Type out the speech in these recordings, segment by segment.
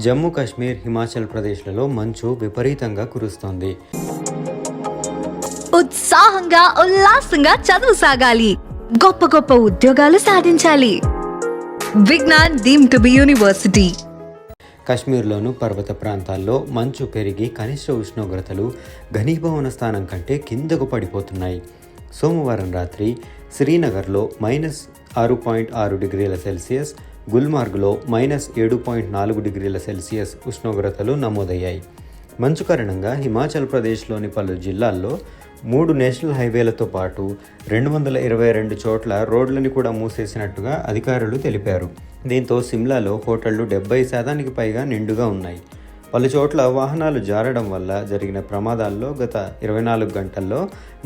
జమ్మూ కాశ్మీర్, హిమాచల్ ప్రదేశ్లలో మంచు విపరీతంగా కురుస్తోంది. ఉత్సాహంగా ఉల్లాసంగా చదువు సాగాలి, గొప్ప గొప్ప ఉద్యోగాలు సాధించాలి. Vignan deemed to be university. కాశ్మీర్లోను పర్వత ప్రాంతాల్లో మంచు పెరిగి కనిష్ట ఉష్ణోగ్రతలు ఘనీభవన స్థానం కంటే కిందకు పడిపోతున్నాయి. సోమవారం రాత్రి శ్రీనగర్లో -6.6 డిగ్రీల సెల్సియస్, గుల్మార్గ్లో -7.4 డిగ్రీల సెల్సియస్ ఉష్ణోగ్రతలు నమోదయ్యాయి. మంచు కారణంగా హిమాచల్ ప్రదేశ్లోని పలు జిల్లాల్లో 3 నేషనల్ హైవేలతో పాటు 222 చోట్ల రోడ్లని కూడా మూసేసినట్టుగా అధికారులు తెలిపారు. దీంతో సిమ్లాలో హోటళ్లు 70% పైగా నిండుగా ఉన్నాయి. పలు చోట్ల వాహనాలు జారడం వల్ల జరిగిన ప్రమాదాల్లో గత 24 గంటల్లో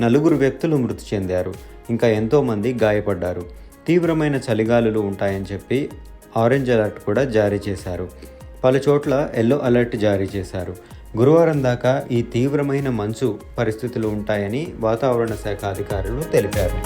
4 వ్యక్తులు మృతి చెందారు. ఇంకా ఎంతోమంది గాయపడ్డారు. తీవ్రమైన చలిగాలులు ఉంటాయని చెప్పి ఆరెంజ్ అలర్ట్ కూడా జారీ చేశారు. పలు చోట్ల ఎల్లో అలర్ట్ జారీ చేశారు. గురువారం దాకా ఈ తీవ్రమైన మంచు పరిస్థితులు ఉంటాయని వాతావరణ శాఖ అధికారులు తెలిపారు.